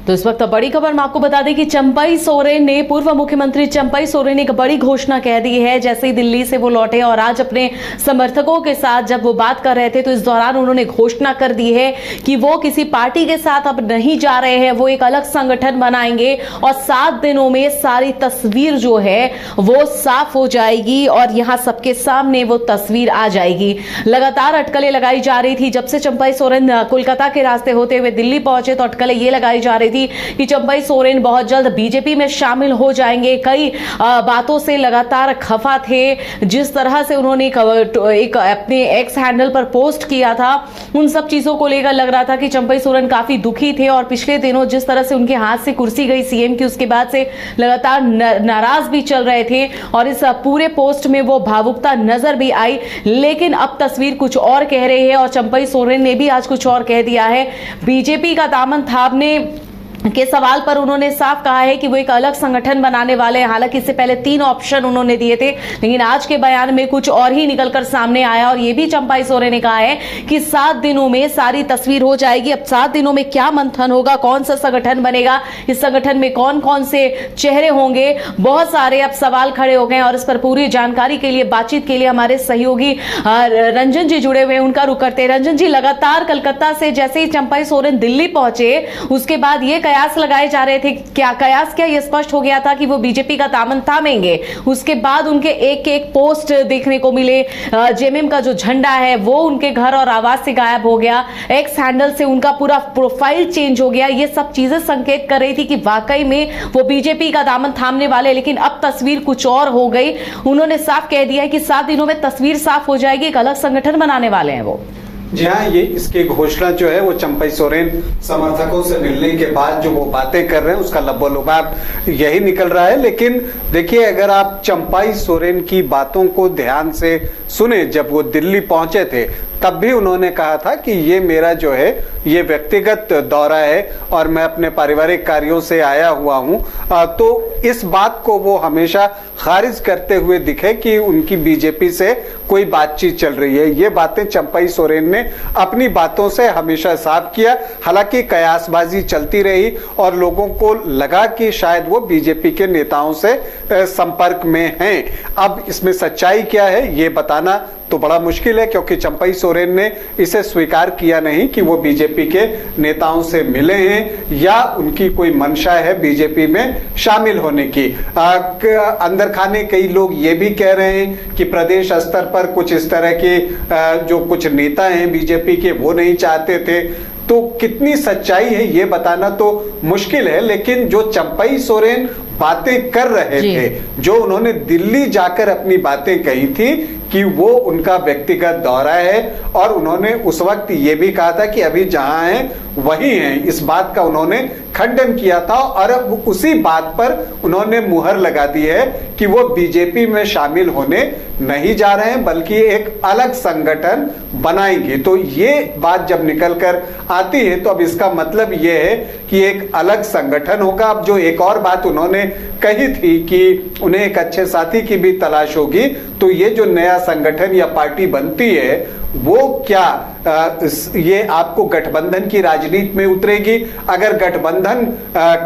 तो इस वक्त बड़ी खबर मैं आपको बता दें कि चंपई सोरेन ने, पूर्व मुख्यमंत्री चंपई सोरेन ने एक बड़ी घोषणा कह दी है। जैसे ही दिल्ली से वो लौटे और आज अपने समर्थकों के साथ जब वो बात कर रहे थे तो इस दौरान उन्होंने घोषणा कर दी है कि वो किसी पार्टी के साथ अब नहीं जा रहे हैं, वो एक अलग संगठन बनाएंगे और 7 दिनों में सारी तस्वीर जो है वो साफ हो जाएगी और यहां सबके सामने वो तस्वीर आ जाएगी। लगातार अटकलें लगाई जा रही थी। जब से चंपई सोरेन कोलकाता के रास्ते होते हुए दिल्ली पहुंचे तो अटकलें ये लगाई जा रही थी कि चंपई सोरेन बहुत जल्द बीजेपी में शामिल हो जाएंगे। कई बातों से लगातार खफा थे। जिस तरह से उन्होंने एक अपने एक्स हैंडल पर पोस्ट किया था, उन सब चीजों को लेकर लग रहा था कि चंपई सोरेन काफी दुखी थे और पिछले दिनों जिस तरह से उनके हाथ से कुर्सी गई सीएम की, उसके बाद से लगातार नाराज भी चल रहे थे और इस पूरे पोस्ट में वो भावुकता नजर भी आई। लेकिन अब तस्वीर कुछ और कह रही है और चंपई सोरेन ने भी आज कुछ और कह दिया है। बीजेपी का दामन थामने के सवाल पर उन्होंने साफ कहा है कि वो एक अलग संगठन बनाने वाले हैं। हालांकि इससे पहले 3 ऑप्शन उन्होंने दिए थे, लेकिन आज के बयान में कुछ और ही निकलकर सामने आया और ये भी चंपई सोरेन ने कहा है कि 7 दिनों में सारी तस्वीर हो जाएगी। अब 7 दिनों में क्या मंथन होगा, कौन सा संगठन बनेगा, इस संगठन में कौन कौन से चेहरे होंगे, बहुत सारे अब सवाल खड़े हो गए और इस पर पूरी जानकारी के लिए, बातचीत के लिए हमारे सहयोगी रंजन जी जुड़े हुए हैं। उनका रुख करते हैं। रंजन जी, लगातार कलकत्ता से जैसे ही चंपई सोरेन दिल्ली पहुंचे उसके बाद ये कयास लगाए जा रहे थे। क्या कयास, क्या ये स्पष्ट हो गया था कि वो बीजेपी का दामन थामेंगे? उसके बाद उनके एक एक पोस्ट देखने को मिले। जेएमएम का जो झंडा है वो उनके घर और आवास से गायब हो गया। एक्स हैंडल से उनका पूरा प्रोफाइल चेंज हो गया। ये सब चीजें संकेत कर रही थी कि वाकई में वो बीजेपी का दामन थामने वाले। लेकिन अब तस्वीर कुछ और हो गई। उन्होंने साफ कह दिया है कि 7 दिनों में तस्वीर साफ हो जाएगी, एक अलग संगठन बनाने वाले हैं वो। जी हाँ, ये इसकी घोषणा जो है वो चंपई सोरेन समर्थकों से मिलने के बाद जो वो बातें कर रहे हैं उसका लबोलुबाब यही निकल रहा है। लेकिन देखिए, अगर आप चंपई सोरेन की बातों को ध्यान से सुने, जब वो दिल्ली पहुंचे थे तब भी उन्होंने कहा था कि ये मेरा जो है ये व्यक्तिगत दौरा है और मैं अपने पारिवारिक कार्यों से आया हुआ हूं। तो इस बात को वो हमेशा खारिज करते हुए दिखे कि उनकी बीजेपी से कोई बातचीत चल रही है। ये बातें चंपई सोरेन ने अपनी बातों से हमेशा साफ किया। हालांकि कयासबाजी चलती रही और लोगों को लगा कि शायद वो बीजेपी के नेताओं से संपर्क में हैं। अब इसमें सच्चाई क्या है ये बताना तो बड़ा मुश्किल है, क्योंकि चंपई सोरेन ने इसे स्वीकार किया नहीं कि वो बीजेपी के नेताओं से मिले हैं या उनकी कोई मंशा है बीजेपी में शामिल होने की। अंदर खाने कई लोग ये भी कह रहे हैं कि प्रदेश स्तर पर कुछ इस तरह के जो कुछ नेता हैं बीजेपी के वो नहीं चाहते थे। तो कितनी सच्चाई है ये बताना तो मुश्किल है। लेकिन जो चंपई सोरेन बातें कर रहे थे, जो उन्होंने दिल्ली जाकर अपनी बातें कही थी कि वो उनका व्यक्तिगत दौरा है और उन्होंने उस वक्त ये भी कहा था कि अभी जहां हैं वही हैं, इस बात का उन्होंने खंडन किया था और अब उसी बात पर उन्होंने मुहर लगा दी है कि वो बीजेपी में शामिल होने नहीं जा रहे हैं बल्कि एक अलग संगठन बनाएंगे। तो ये बात जब निकल कर आती है तो अब इसका मतलब ये है कि एक अलग संगठन होगा। अब जो एक और बात उन्होंने कही थी कि उन्हें एक अच्छे साथी की भी तलाश होगी, तो ये जो नया संगठन या पार्टी बनती है वो क्या ये आपको गठबंधन की राजनीति में उतरेगी? अगर गठबंधन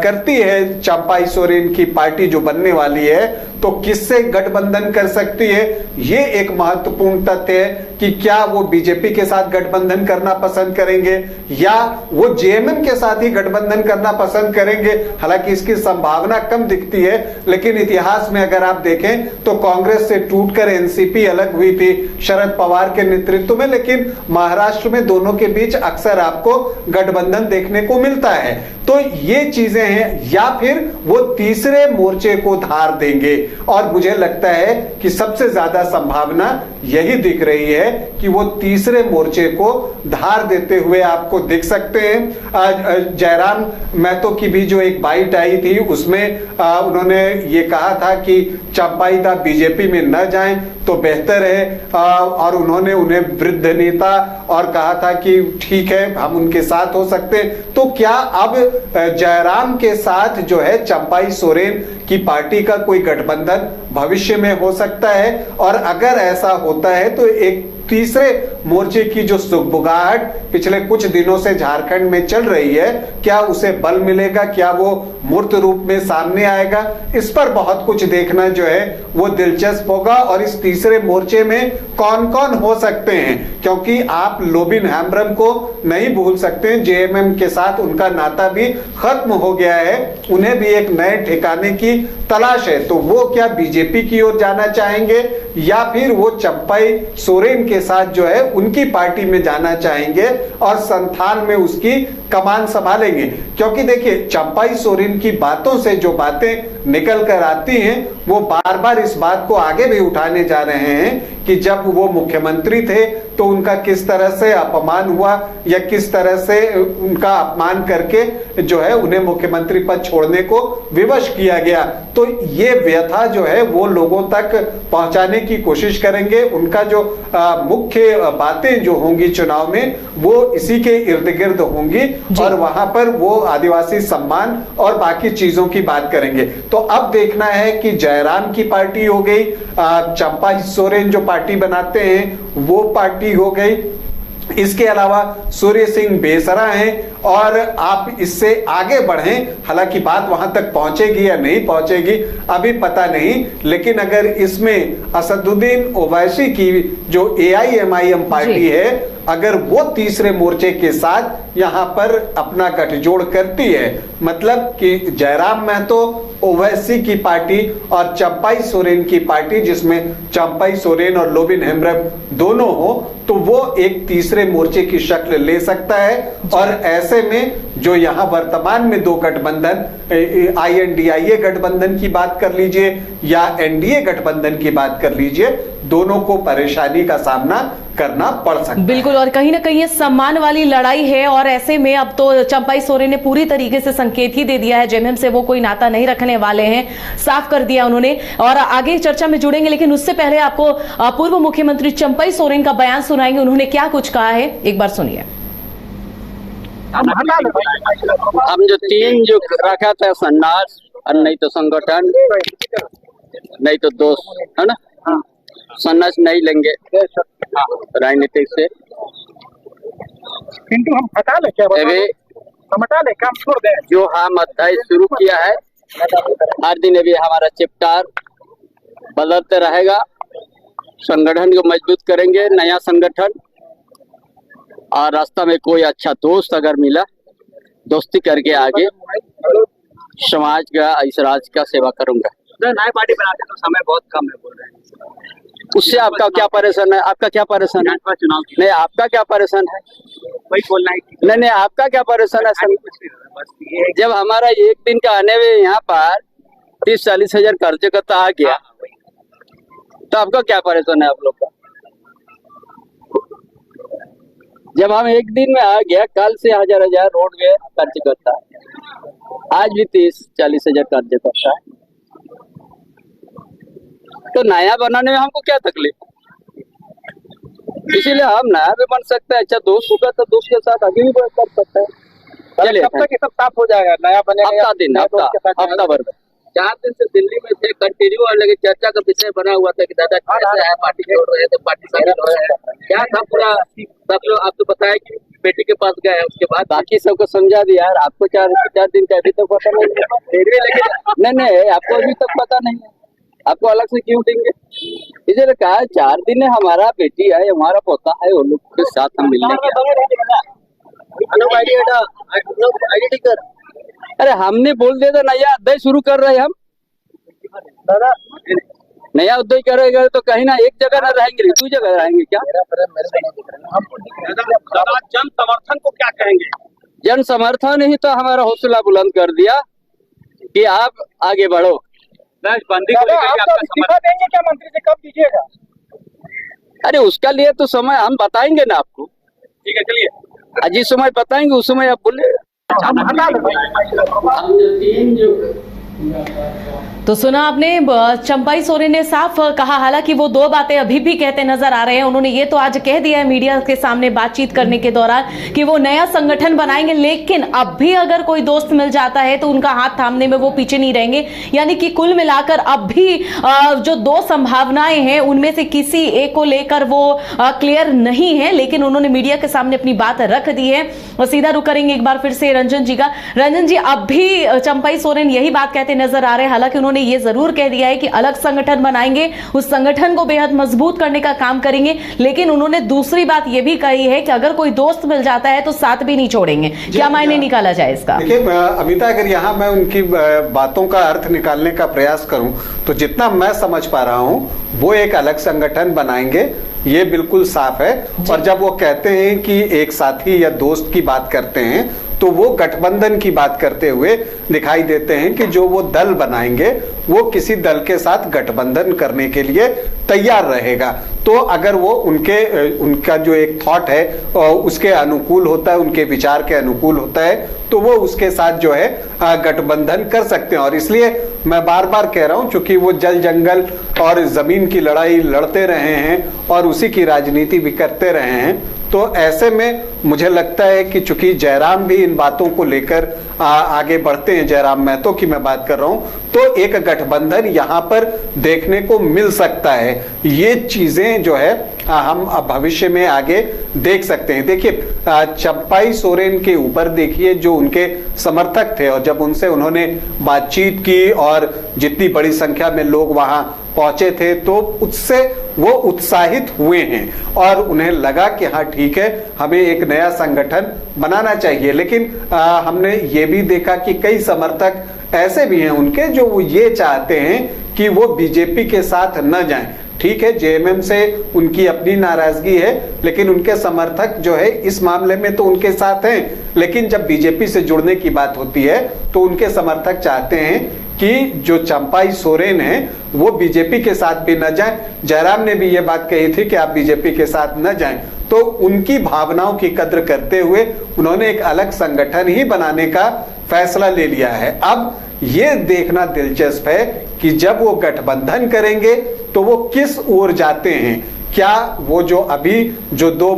करती है चंपई सोरेन की पार्टी जो बनने वाली है तो किससे गठबंधन कर सकती है? ये एक महत्वपूर्ण तथ्य है कि क्या वो बीजेपी के साथ गठबंधन करना पसंद करेंगे या वो जेएमएम के साथ ही गठबंधन करना पसंद करेंगे। हालांकि इसकी संभावना कम दिखती है, लेकिन इतिहास में अगर आप देखें तो कांग्रेस से टूटकर एनसीपी अलग हुई थी शरद पवार के नेतृत्व में, लेकिन महाराष्ट्र में दोनों के बीच अक्सर आपको गठबंधन देखने को मिलता है। तो ये चीजें हैं, या फिर वो तीसरे मोर्चे को धार देंगे और मुझे लगता है कि सबसे ज्यादा संभावना यही दिख रही है कि वो तीसरे मोर्चे को धार देते हुए आपको दिख सकते हैं। जयराम महतो की भी जो एक बाइट आई थी उसमें उन्होंने ये कहा था कि चंपई दा बीजेपी में न जाएं तो बेहतर है और उन्होंने उन्हें वृद्ध नेता और कहा था कि ठीक है हम उनके साथ हो सकते। तो क्या अब जयराम के साथ जो है चंपई सोरेन की पार्टी का कोई गठबंधन भविष्य में हो सकता है? और अगर ऐसा होता है तो एक तीसरे मोर्चे की जो सुगबुगाहट पिछले कुछ दिनों से झारखंड में चल रही है, क्या उसे बल मिलेगा, क्या वो मूर्त रूप में सामने आएगा, इस पर बहुत कुछ देखना जो है वो दिलचस्प होगा। और इस तीसरे मोर्चे में कौन कौन हो सकते हैं, क्योंकि आप लोबिन हेम्ब्रम को नहीं भूल सकते, जेएमएम के साथ उनका नाता भी खत्म हो गया है, उन्हें भी एक नए ठिकाने की तलाश है। तो वो क्या बीजेपी की ओर जाना चाहेंगे या फिर वो चंपाई सोरेन के साथ जो है उनकी पार्टी में जाना चाहेंगे और संथाल में उसकी कमान संभालेंगे। क्योंकि देखिए, चंपाई सोरेन की बातों से जो बातें निकल कर आती हैं वो बार बार इस बात को आगे भी उठाने जा रहे हैं कि जब वो मुख्यमंत्री थे तो उनका किस तरह से अपमान हुआ या किस तरह से उनका अपमान करके जो है उन्हें मुख्यमंत्री पद छोड़ने को विवश किया गया। तो ये व्यथा जो है वो लोगों तक पहुंचाने की कोशिश करेंगे। उनका जो मुख्य बातें जो होंगी चुनाव में वो इसी के इर्द गिर्द होंगी और वहां पर वो आदिवासी सम्मान और बाकी चीजों की बात करेंगे। तो अब देखना है कि जयराम की पार्टी हो गई, चंपाई सोरेन जो पार्टी बनाते हैं वो पार्टी हो गई, इसके अलावा सूर्य सिंह बेसरा हैं और आप इससे आगे बढ़ें, हालांकि बात वहां तक पहुंचेगी या नहीं पहुंचेगी अभी पता नहीं, लेकिन अगर इसमें असदुद्दीन ओवैसी की जो AIMIM पार्टी है अगर वो तीसरे मोर्चे के साथ यहां पर अपना गठजोड़ करती है, मतलब कि जयराम महतो, ओवैसी की पार्टी और चंपाई सोरेन की पार्टी जिसमें चंपाई सोरेन और लोबिन हेम्ब्रम दोनों हो, तो वो एक तीसरे मोर्चे की शक्ल ले सकता है। और ऐसे में जो यहां वर्तमान में दो गठबंधन, INDIA गठबंधन की बात कर लीजिए या NDA गठबंधन की बात कर लीजिए, दोनों को परेशानी का सामना करना पड़ सकता है। बिल्कुल, और कहीं ना कहीं ये सम्मान वाली लड़ाई है और ऐसे में अब तो चंपाई सोरेन ने पूरी तरीके से संकेत ही दे दिया है, जेएमएम से वो कोई नाता नहीं रखने वाले हैं, साफ कर दिया उन्होंने। और आगे चर्चा में जुड़ेंगे, लेकिन उससे पहले आपको पूर्व मुख्यमंत्री चंपाई सोरेन का बयान सुनाएंगे, उन्होंने क्या कुछ कहा है, एक बार सुनिए। हम जो तीन जो रखा था, संन्यास और नहीं तो संगठन नहीं तो दोस्त, है ना, संन्यास नहीं लेंगे राजनीतिक से। पिंटू हम हटा ले क्या, हम हटा ले, काम छोड़ दे। जो हम अध्याय शुरू किया है, हर दिन अभी हमारा चैप्टर बदलते रहेगा। संगठन को मजबूत करेंगे, नया संगठन, और रास्ता में कोई अच्छा दोस्त अगर मिला, दोस्ती करके आगे समाज का, इस राज्य का सेवा करूंगा। नई पार्टी बनाते तो समय बहुत कम है बोल रहे हैं, उससे आपका क्या परेशान है? आपका क्या परेशान है? चुनाव नहीं, आपका क्या परेशान है? वही बोलना है। नहीं, आपका क्या परेशान है? बस ये जब हमारा एक दिन का आने में यहाँ पर 30-40 हजार कार्यकर्ता आ गया, तो आपका क्या परेशान है? आप लोग का जब हम एक दिन में आ गया, कल से हजार रोड गए कार्यकर्ता, आज भी 30-40 हजार कार्यकर्ता है, तो नया बनाने में हमको क्या तकलीफ? इसीलिए हम नया भी बन सकते हैं। अच्छा दोस्त होगा तो दोस्त के साथ आगे भी कर सकते हैं। चलिए, कब तक ये सब साफ हो जाएगा? नया बनेगा हफ्ता भर में। 4 दिन से दिल्ली में थे, कंटिन्यू, और लेकिन चर्चा का विषय बना हुआ था कि दादा कैसे है, पार्टी छोड़ रहे हैं तो पार्टी शामिल हो रहे हैं, क्या था पूरा सब लोग। आपको बताया कि बेटी के पास गए, उसके बाद बाकी सबको समझा दिया। यार आपको 4 दिन का अभी तक पता नहीं, नहीं आपको अभी तक पता नहीं है, आपको अलग से क्यों देंगे? इसलिए कहा 4 दिन है, हमारा बेटी है, हमारा पोता है, वो लोग के साथ हम मिलने गए। अरे हमने बोल दिया था नया अध्याय शुरू कर रहे हैं हम, नया अध्याय करेगा तो कहीं ना एक जगह ना रहेंगे, 2 जगह रहेंगे क्या? जन समर्थन को क्या कहेंगे? जन समर्थन ही तो हमारा हौसला बुलंद कर दिया कि आप आगे बढ़ो। बंदी को लेकर आपका इस्तीफा देंगे क्या मंत्री से, कब दीजिएगा? अरे उसका लिए तो समय हम बताएंगे ना आपको। ठीक है, चलिए, जिस समय बताएंगे उस समय आप बोले। हम जो तीन जो तो सुना आपने, चंपाई सोरेन ने साफ कहा, हालांकि वो दो बातें अभी भी कहते नजर आ रहे हैं। उन्होंने ये तो आज कह दिया है मीडिया के सामने बातचीत करने के दौरान कि वो नया संगठन बनाएंगे, लेकिन अब भी अगर कोई दोस्त मिल जाता है तो उनका हाथ थामने में वो पीछे नहीं रहेंगे। यानी कि कुल मिलाकर अब भी जो दो संभावनाएं हैं उनमें से किसी एक को लेकर वो क्लियर नहीं है, लेकिन उन्होंने मीडिया के सामने अपनी बात रख दी है। और सीधा रुक करेंगे एक बार फिर से रंजन जी का। रंजन जी, अब भी चंपाई सोरेन यही बात कहते नजर आ रहे हैं। हालांकि उन्होंने ये जरूर कह दिया है कि अलग संगठन बनाएंगे, उस संगठन को बेहद मजबूत करने का काम करेंगे, लेकिन उन्होंने दूसरी बात यह भी कही है कि अगर कोई दोस्त मिल जाता है तो साथ भी नहीं छोड़ेंगे। क्या मायने निकाला जाए इसका? देखिए अमिता, अगर यहाँ मैं उनकी बातों का अर्थ निकालने का प्रयास करूं तो जितना मैं समझ पा रहा हूं वो एक अलग संगठन बनाएंगे, ये बिल्कुल साफ है। और जब वो कहते हैं कि एक साथी या दोस्त की बात करते हैं तो वो गठबंधन की बात करते हुए दिखाई देते हैं कि जो वो दल बनाएंगे वो किसी दल के साथ गठबंधन करने के लिए तैयार रहेगा। तो अगर वो उनका जो एक थॉट है उसके अनुकूल होता है, उनके विचार के अनुकूल होता है, तो वो उसके साथ जो है गठबंधन कर सकते हैं। और इसलिए मैं बार बार कह रहा हूं, चूंकि वो जल जंगल और जमीन की लड़ाई लड़ते रहे हैं और उसी की राजनीति भी करते रहे हैं, तो ऐसे में मुझे लगता है कि चूंकि जयराम भी इन बातों को लेकर आगे बढ़ते हैं, जयराम महतो की मैं बात कर रहा हूं, तो एक गठबंधन यहां पर देखने को मिल सकता है। ये चीजें जो है हम भविष्य में आगे देख सकते हैं। देखिए चंपाई सोरेन के ऊपर देखिए जो उनके समर्थक थे, और जब उनसे उन्होंने बातचीत की और जितनी बड़ी संख्या में लोग वहां पहुंचे थे तो उससे वो उत्साहित हुए हैं और उन्हें लगा कि हाँ ठीक है, हमें एक नया संगठन बनाना चाहिए। लेकिन हमने ये भी देखा कि कई समर्थक ऐसे भी हैं उनके जो वो ये चाहते हैं कि वो बीजेपी के साथ न जाएं। ठीक है, जेएमएम से उनकी अपनी नाराजगी है, लेकिन उनके समर्थक जो है इस मामले में तो उनके साथ हैं, लेकिन जब बीजेपी से जुड़ने की बात होती है तो उनके समर्थक चाहते हैं कि जो चंपाई सोरेन है वो बीजेपी के साथ भी न जाएं। जयराम ने भी ये बात कही थी कि आप बीजेपी के साथ न जाएं। तो उनकी भावनाओं की कद्र करते हुए उन्होंने एक अलग संगठन ही बनाने का फैसला ले लिया है। अब ये देखना दिलचस्प है कि जब वो गठबंधन करेंगे तो वो किस ओर जाते हैं। क्या वो जो अभी जो दो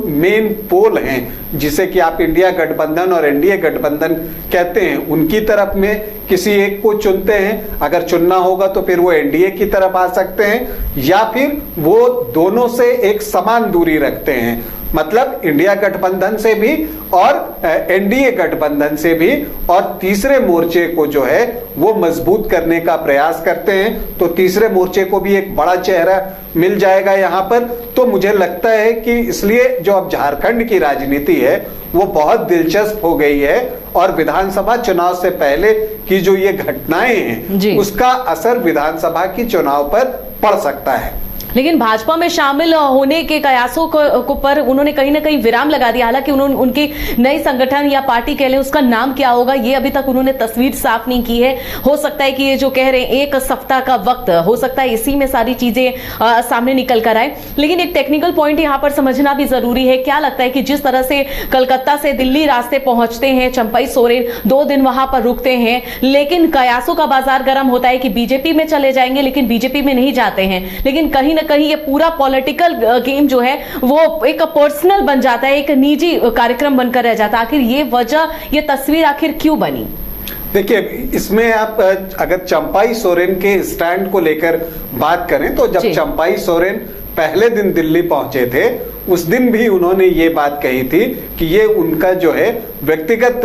मेन पोल हैं जिसे कि आप इंडिया गठबंधन और एनडीए गठबंधन कहते हैं, उनकी तरफ में किसी एक को चुनते हैं? अगर चुनना होगा तो फिर वो एनडीए की तरफ आ सकते हैं, या फिर वो दोनों से एक समान दूरी रखते हैं, मतलब इंडिया गठबंधन से भी और एनडीए गठबंधन से भी, और तीसरे मोर्चे को जो है वो मजबूत करने का प्रयास करते हैं। तो तीसरे मोर्चे को भी एक बड़ा चेहरा मिल जाएगा यहाँ पर। तो मुझे लगता है कि इसलिए जो अब झारखंड की राजनीति है वो बहुत दिलचस्प हो गई है, और विधानसभा चुनाव से पहले की जो ये घटनाएं हैं उसका असर विधानसभा की चुनाव पर पड़ सकता है। लेकिन भाजपा में शामिल होने के कयासों को पर उन्होंने कहीं ना कहीं विराम लगा दिया। हालांकि उन्होंने उनकी नई संगठन या पार्टी कह लें उसका नाम क्या होगा ये अभी तक उन्होंने तस्वीर साफ नहीं की है। हो सकता है कि ये जो कह रहे हैं एक सप्ताह का वक्त, हो सकता है इसी में सारी चीजें सामने निकल कर आए। लेकिन एक टेक्निकल पॉइंट यहाँ पर समझना भी जरूरी है। क्या लगता है कि जिस तरह से कलकत्ता से दिल्ली रास्ते पहुंचते हैं चंपाई सोरेन, 2 दिन वहां पर रुकते हैं, लेकिन कयासों का बाजार गर्म होता है कि बीजेपी में चले जाएंगे, लेकिन बीजेपी में नहीं जाते हैं। लेकिन कहीं ना कहीं ये पूरा पॉलिटिकल गेम जो है वो एक पर्सनल बन जाता है, एक निजी कार्यक्रम बनकर रह जाता है। आखिर ये वजह, ये तस्वीर आखिर क्यों बनी? देखिए, इसमें आप अगर चंपाई सोरेन के स्टैंड को लेकर बात करें तो जब चंपाई सोरेन पहले दिन दिल्ली पहुंचे थे उस दिन भी उन्होंने ये बात कही थी कि ये उनका जो है व्यक्तिगत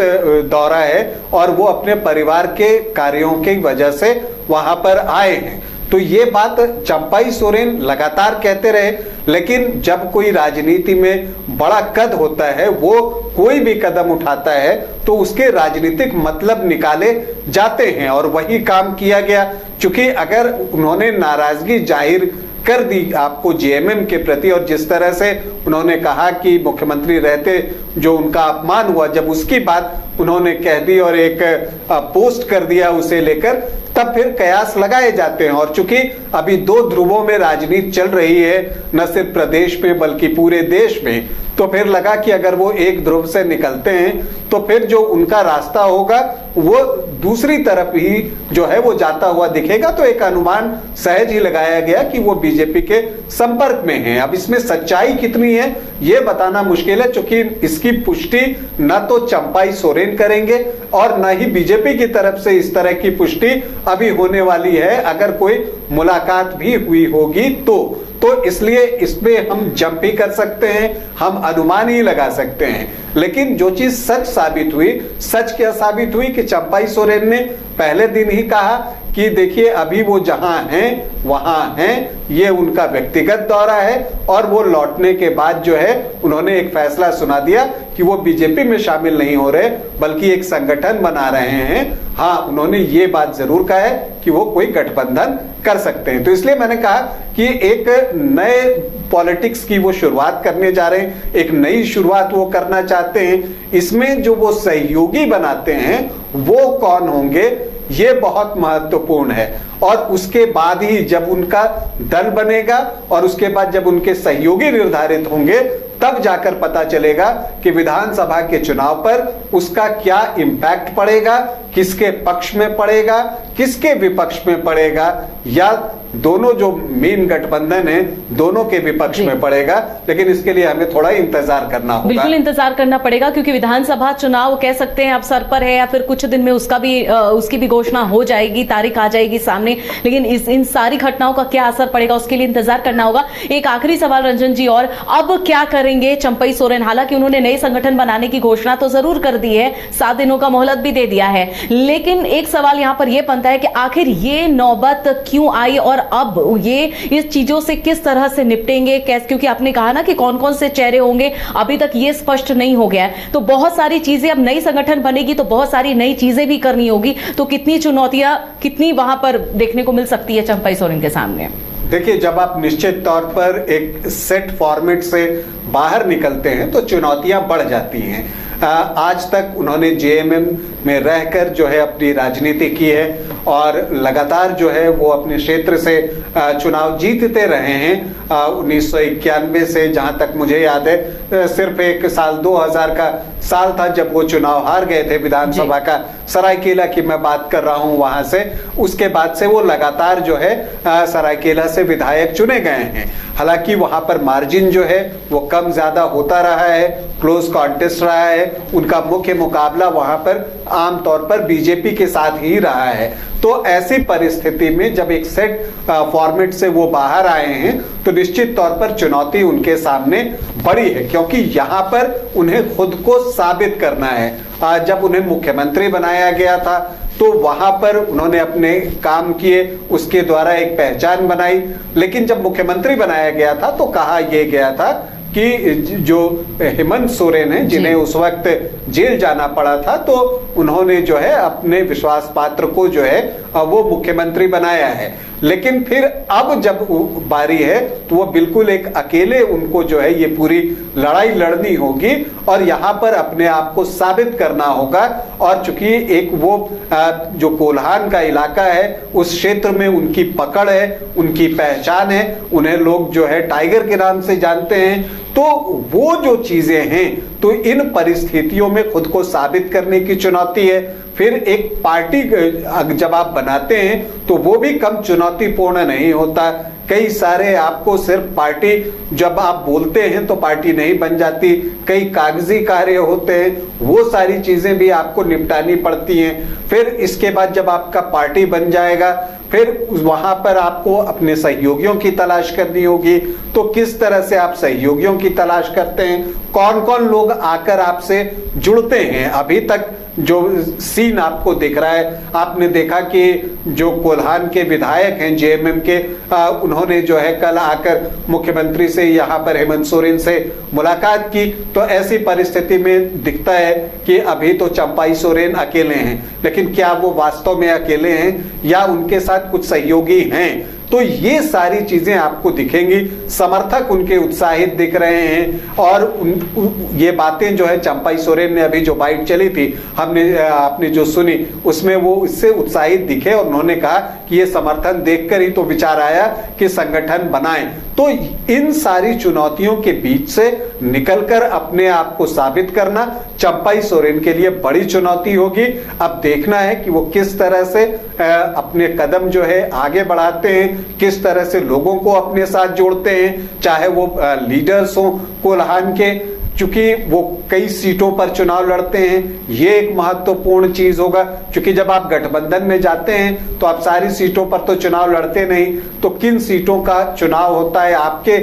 दौरा है और वो अपने परिवार के कार्यों की वजह से वहां पर आए हैं। तो ये बात चंपाई सोरेन लगातार कहते रहे, लेकिन जब कोई राजनीति में बड़ा कद होता है, वो कोई भी कदम उठाता है तो उसके राजनीतिक मतलब निकाले जाते हैं, और वही काम किया गया। चूंकि अगर उन्होंने नाराजगी जाहिर कर दी आपको जेएमएम के प्रति, और जिस तरह से उन्होंने कहा कि मुख्यमंत्री रहते जो उनका अपमान हुआ, जब उसकी बात उन्होंने कह दी और एक पोस्ट कर दिया उसे लेकर, तब फिर कयास लगाए जाते हैं। और चूंकि अभी 2 ध्रुवों में राजनीति चल रही है, न सिर्फ प्रदेश में बल्कि पूरे देश में, तो फिर लगा कि अगर वो एक ध्रुव से निकलते हैं तो फिर जो उनका रास्ता होगा वो दूसरी तरफ ही जो है वो जाता हुआ दिखेगा। तो एक अनुमान सहज ही लगाया गया कि वो बीजेपी के संपर्क में हैं। अब इसमें सच्चाई कितनी है ये बताना मुश्किल है, क्योंकि इसकी पुष्टि न तो चंपाई सोरेन करेंगे और न ही बीजेपी की तरफ से इस तरह की पुष्टि अभी होने वाली है। अगर कोई मुलाकात भी हुई होगी तो इसलिए इसमें हम जंप भी कर सकते हैं, हम अनुमान ही लगा सकते हैं। लेकिन जो चीज सच साबित हुई, सच क्या साबित हुई कि चंपाई सोरेन ने पहले दिन ही कहा कि देखिए अभी वो जहां हैं वहां हैं, ये उनका व्यक्तिगत दौरा है और वो लौटने के बाद जो है उन्होंने एक फैसला सुना दिया कि वो बीजेपी में शामिल नहीं हो रहे बल्कि एक संगठन बना रहे हैं। हाँ, उन्होंने ये बात जरूर कहा है कि वो कोई गठबंधन कर सकते हैं। तो इसलिए मैंने कहा कि एक नए पॉलिटिक्स की वो शुरुआत करने जा रहे हैं, एक नई शुरुआत वो करना चाहते हैं। इसमें जो वो सहयोगी बनाते हैं वो कौन होंगे ये बहुत महत्वपूर्ण है। और उसके बाद ही जब उनका दल बनेगा और उसके बाद जब उनके सहयोगी निर्धारित होंगे तब जाकर पता चलेगा कि विधानसभा के चुनाव पर उसका क्या इम्पैक्ट पड़ेगा, किसके पक्ष में पड़ेगा, किसके विपक्ष में पड़ेगा, या दोनों जो मेन गठबंधन है दोनों के विपक्ष में पड़ेगा। लेकिन इसके लिए हमें थोड़ा इंतजार करना होगा। बिल्कुल इंतजार करना पड़ेगा, क्योंकि विधानसभा चुनाव कह सकते हैं अब सर पर है या फिर कुछ दिन में उसकी भी घोषणा हो जाएगी, तारीख आ जाएगी सामने। लेकिन इन सारी घटनाओं का क्या असर पड़ेगा उसके लिए इंतजार करना होगा। एक आखिरी सवाल रंजन जी, और अब क्या करेंगे चंपई सोरेन? हालांकि उन्होंने नए संगठन बनाने की घोषणा तो जरूर कर दी है, 7 दिनों का मोहलत भी दे दिया है, लेकिन एक सवाल यहां पर यह बनता है कि आखिर ये नौबत क्यों आई और अब ये इस चीजों से किस तरह से निपटेंगे, कैसे? क्योंकि आपने कहा ना कि कौन कौन से चेहरे होंगे, अभी तक ये स्पष्ट नहीं हो गया है। तो बहुत सारी चीजें, अब नई संगठन बनेगी तो बहुत सारी नई चीजें भी करनी होगी। तो कितनी चुनौतियां, कितनी वहां पर देखने को मिल सकती है चंपई सोरेन के सामने? देखिए, जब आप निश्चित तौर पर एक सेट फॉर्मेट से बाहर निकलते हैं तो चुनौतियां बढ़ जाती हैं। आज तक उन्होंने जेएमएम में रहकर जो है अपनी राजनीति की है और लगातार जो है वो अपने क्षेत्र से चुनाव जीतते रहे हैं। 1991 से जहां तक मुझे याद है सिर्फ एक साल 2000 का साल था जब वो चुनाव हार गए थे विधानसभा का, सरायकेला की मैं बात कर रहा हूं वहां से। उसके बाद से वो लगातार जो है सरायकेला से विधायक चुने गए हैं। हालांकि वहां पर मार्जिन जो है वो कम ज्यादा होता रहा है, क्लोज कॉन्टेस्ट रहा है। उनका मुख्य मुकाबला वहां पर आमतौर पर बीजेपी के साथ ही रहा है। तो ऐसी परिस्थिति में जब एक सेट फॉर्मेट से वो बाहर आए हैं तो निश्चित तौर पर चुनौती उनके सामने बड़ी है, क्योंकि यहां पर उन्हें खुद को साबित करना है। जब उन्हें मुख्यमंत्री बनाया गया था तो वहां पर उन्होंने अपने काम किए, उसके द्वारा एक पहचान बनाई। लेकिन जब मुख्यमंत्री बनाया गया था तो कहा यह गया था कि जो हेमंत सोरेन है जिन्हें उस वक्त जेल जाना पड़ा था, तो उन्होंने जो है अपने विश्वास पात्र को जो है वो मुख्यमंत्री बनाया है। लेकिन फिर अब जब बारी है तो वो बिल्कुल एक अकेले उनको जो है ये पूरी लड़ाई लड़नी होगी और यहाँ पर अपने आप को साबित करना होगा। और चूंकि एक वो जो कोल्हान का इलाका है उस क्षेत्र में उनकी पकड़ है, उनकी पहचान है, उन्हें लोग जो है टाइगर के नाम से जानते हैं, तो वो जो चीजें हैं तो इन परिस्थितियों में खुद को साबित करने की चुनौती है। फिर एक पार्टी जब आप बनाते हैं तो वो भी कम चुनौतीपूर्ण नहीं होता। कई सारे आपको सिर्फ पार्टी जब आप बोलते हैं तो पार्टी नहीं बन जाती, कई कागजी कार्य होते हैं, वो सारी चीजें भी आपको निपटानी पड़ती हैं। फिर इसके बाद जब आपका पार्टी बन जाएगा फिर वहां पर आपको अपने सहयोगियों की तलाश करनी होगी। तो किस तरह से आप सहयोगियों की तलाश करते हैं, कौन कौन लोग आकर आपसे जुड़ते हैं? अभी तक जो सीन आपको दिख रहा है, आपने देखा कि जो कोल्हान के विधायक हैं जेएमएम के, उन्होंने जो है कल आकर मुख्यमंत्री से यहाँ पर हेमंत सोरेन से मुलाकात की। तो ऐसी परिस्थिति में दिखता है कि अभी तो चंपाई सोरेन अकेले हैं, लेकिन क्या वो वास्तव में अकेले हैं या उनके साथ कुछ सहयोगी हैं? तो ये सारी चीजें आपको दिखेंगी। समर्थक उनके उत्साहित दिख रहे हैं और ये बातें जो है चंपाई सोरेन ने अभी जो बाइट चली थी आपने जो सुनी उसमें वो इससे उत्साहित दिखे और उन्होंने कहा कि ये समर्थन देखकर ही तो विचार आया कि संगठन बनाएं। तो इन सारी चुनौतियों के बीच से निकलकर अपने आप को साबित करना चंपाई सोरेन के लिए बड़ी चुनौती होगी। अब देखना है कि वो किस तरह से अपने कदम जो है आगे बढ़ाते हैं, किस तरह से लोगों को अपने साथ जोड़ते हैं, चाहे वो लीडर्स हो कोल्हान के, क्योंकि वो कई सीटों पर चुनाव लड़ते हैं, ये एक महत्वपूर्ण चीज होगा। क्योंकि जब आप गठबंधन में जाते हैं तो आप सारी सीटों पर तो चुनाव लड़ते नहीं, तो किन सीटों का चुनाव होता है, आपके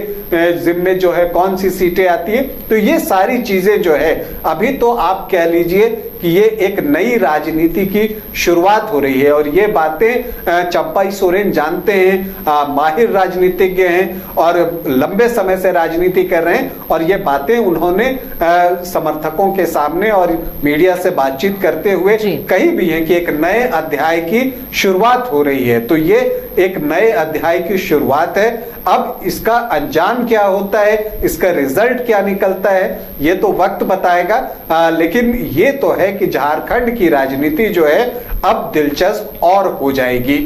जिम्मे जो है कौन सी सीटें आती है, तो ये सारी चीजें जो है अभी तो आप कह लीजिए कि ये एक नई राजनीति की शुरुआत हो रही है। और ये बातें चंपाई सोरेन जानते हैं, माहिर राजनीतिज्ञ हैं और लंबे समय से राजनीति कर रहे हैं, और ये बातें उन्होंने समर्थकों के सामने और मीडिया से बातचीत करते हुए कही भी है कि एक नए अध्याय की शुरुआत हो रही है। तो ये एक नए अध्याय की शुरुआत है। अब इसका अंजाम क्या होता है, इसका रिजल्ट क्या निकलता है, ये तो वक्त बताएगा। लेकिन ये तो है कि झारखंड की राजनीति जो है अब दिलचस्प और हो जाएगी।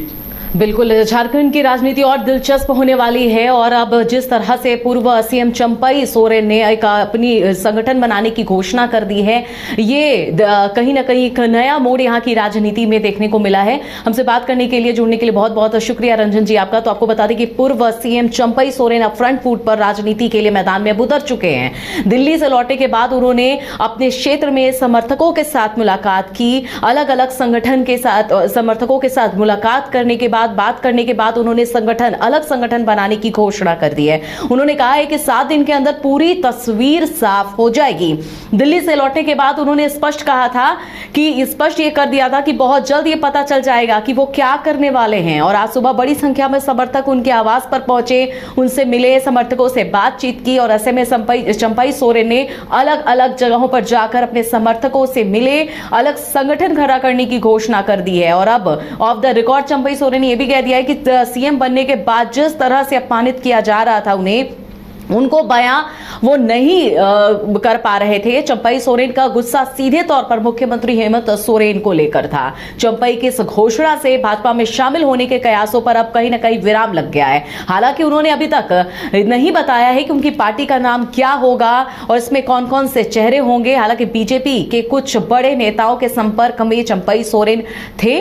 बिल्कुल, झारखंड की राजनीति और दिलचस्प होने वाली है। और अब जिस तरह से पूर्व सीएम चंपाई सोरेन ने एक अपनी संगठन बनाने की घोषणा कर दी है, ये कहीं ना कहीं एक नया मोड़ यहाँ की राजनीति में देखने को मिला है। हमसे बात करने के लिए, जुड़ने के लिए बहुत बहुत शुक्रिया रंजन जी आपका। तो आपको बता दें कि पूर्व सीएम चंपाई सोरेन अब फ्रंट फुट पर राजनीति के लिए मैदान में उतर चुके हैं। दिल्ली से लौटे के बाद उन्होंने अपने क्षेत्र में समर्थकों के साथ मुलाकात की, अलग अलग संगठन के साथ समर्थकों के साथ मुलाकात करने के बात करने के बाद उन्होंने अलग संगठन बनाने की घोषणा कर दी है। उन्होंने कहा है कि 7 दिन के अंदर पूरी तस्वीर साफ हो जाएगी। दिल्ली से लौटने के बाद उन्होंने स्पष्ट कहा था कि स्पष्ट ये कर दिया था कि बहुत जल्द ये पता चल जाएगा कि वो क्या करने वाले हैं। और आज सुबह बड़ी संख्या में समर्थक उनके आवास पर पहुंचे, उनसे मिले, समर्थकों से बातचीत की। और ऐसे में चंपाई सोरेन ने अलग अलग जगहों पर जाकर अपने समर्थकों से मिले, अलग संगठन खड़ा करने की घोषणा कर दी है। और अब of the record Champai Soren ने यह भी कह दिया है कि सीएम बनने के बाद जिस तरह से अपमानित किया जा रहा था उनको बयां वो नहीं कर पा रहे थे। चंपाई सोरेन का गुस्सा सीधे तौर पर मुख्यमंत्री हेमंत सोरेन को लेकर था। चंपाई की इस घोषणा से भाजपा में शामिल होने के प्रयासों पर अब कहीं ना कहीं विराम लग गया है। हालांकि उन्होंने अभी तक नहीं बताया है कि उनकी पार्टी का नाम क्या होगा और इसमें कौन कौन से चेहरे होंगे। हालांकि बीजेपी के कुछ बड़े नेताओं के संपर्क में चंपाई सोरेन थे,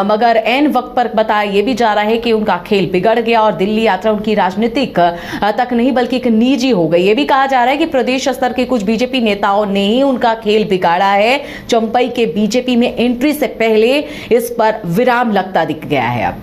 मगर एन वक्त पर बताया यह भी जा रहा है कि उनका खेल बिगड़ गया और दिल्ली यात्रा उनकी राजनीतिक तक नहीं बल्कि निजी हो गई। यह भी कहा जा रहा है कि प्रदेश स्तर के कुछ बीजेपी नेताओं ने ही उनका खेल बिगाड़ा है। चंपाई के बीजेपी में एंट्री से पहले इस पर विराम लगता दिख गया है अब।